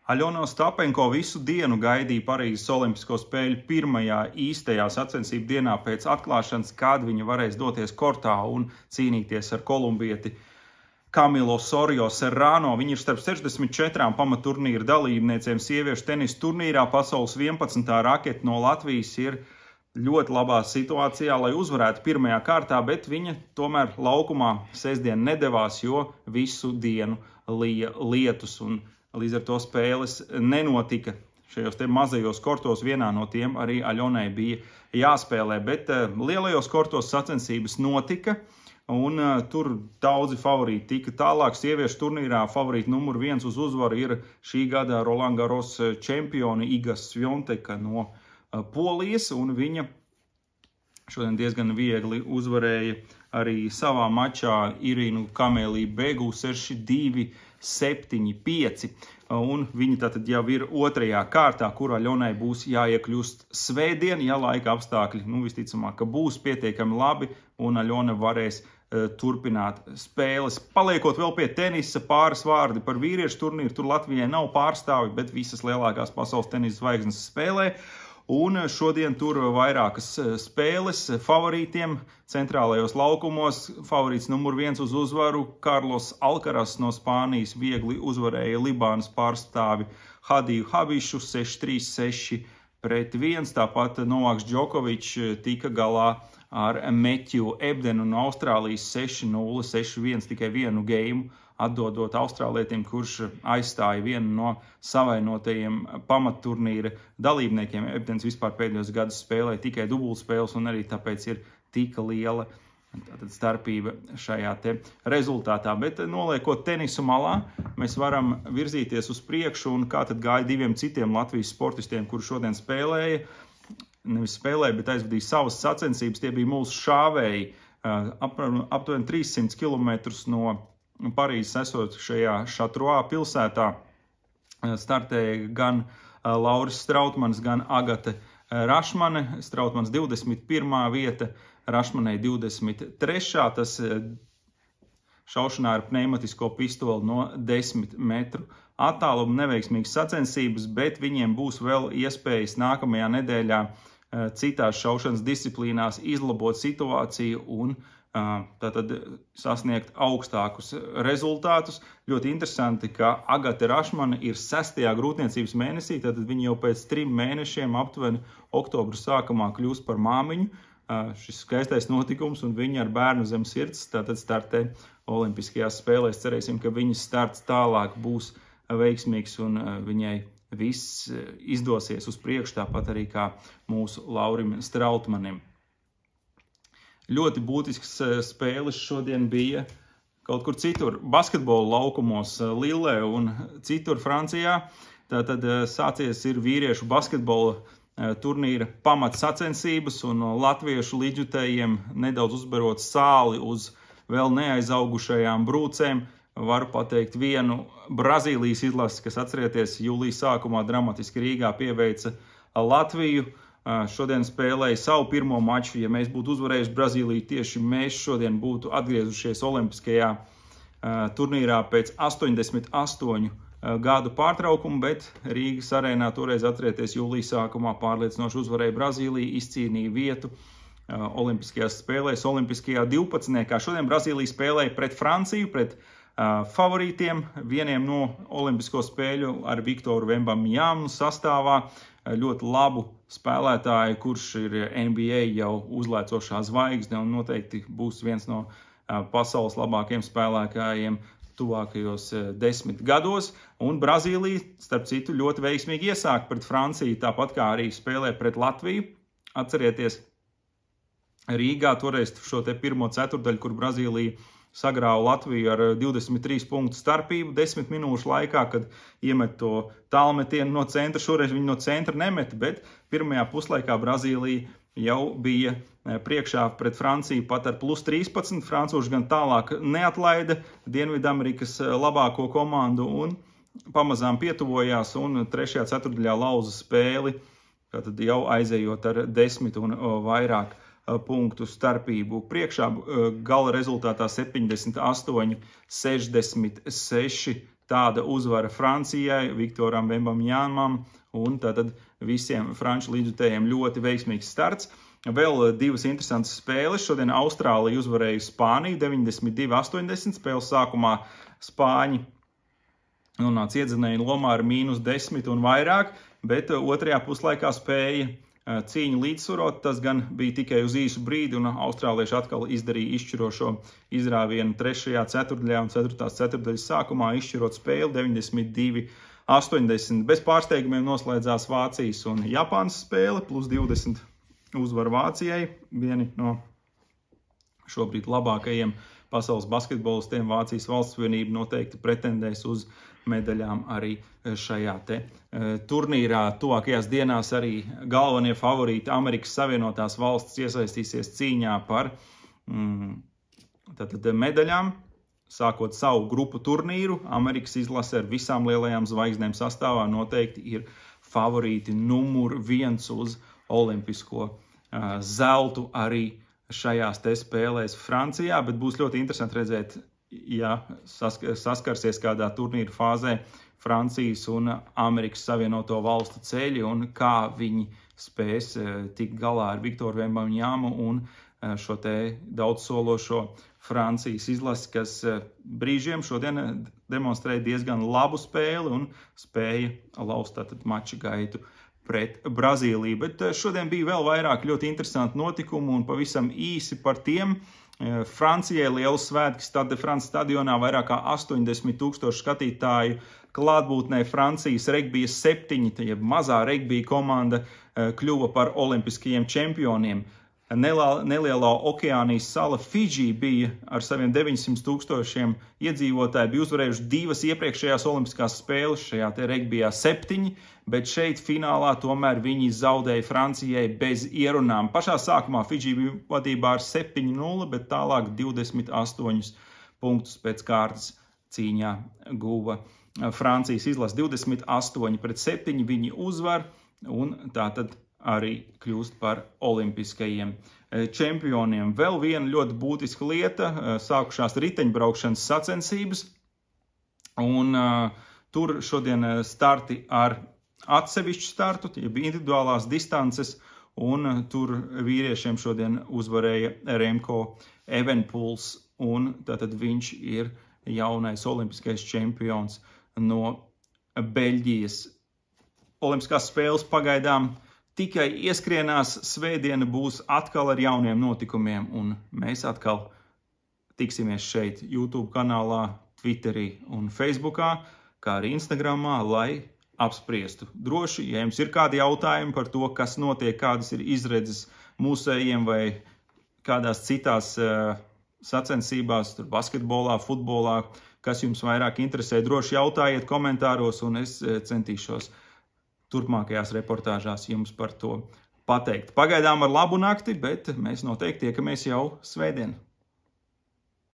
Aļona Ostapenko visu dienu gaidīja Parīzes Olimpisko spēļu pirmajā īstajā sacensību dienā pēc atklāšanas, kad viņa varēs doties kortā un cīnīties ar kolumbieti Camilo Sorio Serrano. Viņa ir starp 64 pamatturnīra dalībniecēm sieviešu tenisa turnīrā. Pasaules 11. rakete no Latvijas ir ļoti labā situācijā, lai uzvarētu pirmajā kārtā, bet viņa tomēr laukumā sestdien nedevās, jo visu dienu lija lietus un līdz ar to spēles nenotika. Šajos te mazajos kortos vienā no tiem arī Aļonai bija jāspēlē, bet lielajos kortos sacensības notika un tur daudzi favorīti tika tālāk. Sieviešu turnīrā favorīti numur 1 uz uzvaru ir šī gada Roland Garros čempioni Iga Swiatek no Polijas, un viņa šodien diezgan viegli uzvarēja arī savā mačā Irinu Kamēliju Begu 6-2, 7-5, un viņa tātad jau ir otrajā kārtā, kur Aļonai būs jāiekļūst svētdien, ja laika apstākļi, visticamāk, ka būs pietiekami labi, un Aļona varēs turpināt spēles. Paliekot vēl pie tenisa, pāris vārdi par vīriešu turnīru. Tur Latvijai nav pārstāvi, bet visas lielākās pasaules tenisa zvaigznes spēlē. Un šodien tur vairākas spēles favorītiem centrālajos laukumos. Favorīts numur 1 uz uzvaru Karlos Alcaraz no Spānijas viegli uzvarēja Libānas pārstāvi Hadiju Habišu 6-3, 6-1. Tāpat Novaks Džokovičs tika galā ar Metju Ebdenu no Austrālijas 6-0, 6-1, tikai vienu geimu atdodot austrālietim, kurš aizstāja vienu no savainotajiem pamatturnīra dalībniekiem. Ebdens vispār pēdējos gadus spēlēja tikai dubultspēles, un arī tāpēc ir tik liela starpība šajā te rezultātā. Bet noliekot tenisu malā, mēs varam virzīties uz priekšu, un kā tad gāja diviem citiem Latvijas sportistiem, kuri šodien spēlēja. Nevis spēlēja, bet aizvadīja savas sacensības. Tie bija mūsu šāvēji aptuveni 300 km no Parīzes esošajā Šatroā pilsētā. Startēja gan Lauris Strautmanis, gan Agate Rašmane. Strautmans 21. vieta, Rašmanei 23. Tas šaušanā ar pneimatisko pistoli no 10 metru attāluma, neveiksmīgas sacensības, bet viņiem būs vēl iespējas nākamajā nedēļā citās šaušanas disciplīnās izlabot situāciju un tātad sasniegt augstākus rezultātus. Ļoti interesanti, ka Agate Rašmane ir 6. grūtniecības mēnesī, tātad viņa jau pēc 3 mēnešiem aptuveni oktobra sākumā kļūst par māmiņu. Šis skaistais notikums, un viņa ar bērnu zem sirds tātad startē Olimpiskajās spēlēs. Cerēsim, ka viņas starts tālāk būs veiksmīgs un viņai viss izdosies uz priekšu, tāpat arī kā mūsu Laurim Strautmanim. Ļoti būtisks spēles šodien bija kaut kur citur, basketbola laukumos Lillē un citur Francijā. Tātad sācies ir vīriešu basketbola turnīra pamatsacensības, un latviešu līdzjutējiem nedaudz uzbarot sāli uz vēl neaizaugušajām brūcēm. Varu pateikt vienu Brazīlijas izlasi, kas atcerieties, jūlijas sākumā dramatiski Rīgā pieveica Latviju. Šodien spēlēja savu pirmo maču. Ja mēs būtu uzvarējuši Brazīliju, tieši mēs šodien būtu atgriezušies Olimpiskajā turnīrā pēc 88 gadu pārtraukumu, bet Rīgas arēnā toreiz atcerieties jūlijas sākumā pārliecinoši uzvarēja Brazīliju, izcīnīja vietu Olimpiskajās spēlēs, Olimpiskajā 12. Šodien Brazīlija spēlēja pret Franciju, pret favorītiem, vieniem no Olimpisko spēļu ar Viktoru Vembamjānu sastāvā, ļoti labu spēlētāju, kurš ir NBA jau uzlēcošā zvaigzne un noteikti būs viens no pasaules labākajiem spēlētājiem tuvākajos 10 gados. Un Brazīlija, starp citu, ļoti veiksmīgi iesāk pret Franciju, tāpat kā arī spēlē pret Latviju. Atcerieties, Rīgā toreiz šo te pirmo ceturdaļu, kur Brazīlija sagrāva Latviju ar 23 punktu starpību 10 minūšu laikā, kad iemet to tālmetienu no centra. Šoreiz viņi no centra nemeta, bet pirmajā puslaikā Brazīlija jau bija priekšā pret Franciju pat ar +13. Francūži gan tālāk neatlaida Dienvidamerikas labāko komandu un pamazām pietuvojās un trešajā ceturtdaļā lauza spēli, tad jau aizejot ar 10 un vairāk punktu starpību priekšā. Gala rezultātā 78-66 tāda uzvara Francijai, Viktoram Wembanyamam, un tātad visiem franču līdzjutējiem ļoti veiksmīgs starts. Vēl divas interesantas spēles. Šodien Austrālija uzvarēja Spāniju 92-80. Spēles sākumā Spāņi nonāca iedzinēju lomā ar -10 un vairāk, bet otrajā puslaikā spēja cīņu līdzsvarot. Tas gan bija tikai uz īsu brīdi, un austrālieši atkal izdarīja izšķirošo izrāvienu 3. ceturtdaļā un 4. ceturtdaļas sākumā, izšķirot spēli 92-80. Bez pārsteigumiem noslēdzās Vācijas un Japānas spēle, +20 uzvaru Vācijai. Vieni no šobrīd labākajiem pasaules basketbolistiem Vācijas valsts vienība noteikti pretendēs uz medaļām arī šajā turnīrā. Tuvākajās dienās arī galvenie favorīti Amerikas Savienotās valstis iesaistīsies cīņā par medaļām, sākot savu grupu turnīru. Amerikas izlase ar visām lielajām zvaigznēm sastāvā noteikti ir favorīti numur 1 uz olimpisko zeltu arī šajās spēlēs Francijā, bet būs ļoti interesanti redzēt, ja saskarsies kādā turnīra fāzē Francijas un Amerikas Savienoto valstu ceļi un kā viņi spēs tikt galā ar Viktoru Wembanyāmu un šo daudzsološo Francijas izlasi, kas brīžiem šodien demonstrēja diezgan labu spēli un spēja laust mača gaitu pret Brazīliju. Bet šodien bija vēl vairāk ļoti interesanti notikumi un pavisam īsi par tiem. Francijai liels svētki Stade de France stadionā, vairāk kā 80,000 skatītāju klātbūtnē. Francijas regbija 7, jeb mazā regbija komanda, kļuva par olimpiskajiem čempioniem. Nelielā Okeānijas sala Fidži bija ar saviem 900,000 iedzīvotāji, bija uzvarējuši 2 iepriekšējās olimpiskās spēles, šajā regbijā 7, bet šeit finālā tomēr viņi zaudēja Francijai bez ierunām. Pašā sākumā Fidži bija vadībā ar 7-0, bet tālāk 28 punktus pēc kārtas cīņā guva Francijas izlase. 28-7 viņi uzvar un tātad arī kļūst par olimpiskajiem čempioniem. Vēl viena ļoti būtiska lieta - sākušās riteņbraukšanas sacensības, un tur šodien starti ar atsevišķu startu, jeb individuālās distances, un tur vīriešiem šodien uzvarēja Remko Evenepoels, un tātad viņš ir jaunais olimpiskais čempions no Beļģijas. Olimpiskās spēles pagaidām tikai ieskrienās, svētdiena būs atkal ar jauniem notikumiem, un mēs atkal tiksimies šeit YouTube kanālā, Twitterī un Facebookā, kā arī Instagramā, lai apspriestu. Droši, ja jums ir kādi jautājumi par to, kas notiek, kādas ir izredzes mūsējiem vai kādās citās sacensībās, tur basketbolā, futbolā, kas jums vairāk interesē, droši jautājiet komentāros, un es centīšos turpmākajās reportāžās jums par to pateikt. Pagaidām ar labu nakti, bet mēs noteikti tiekamies jau svētdien.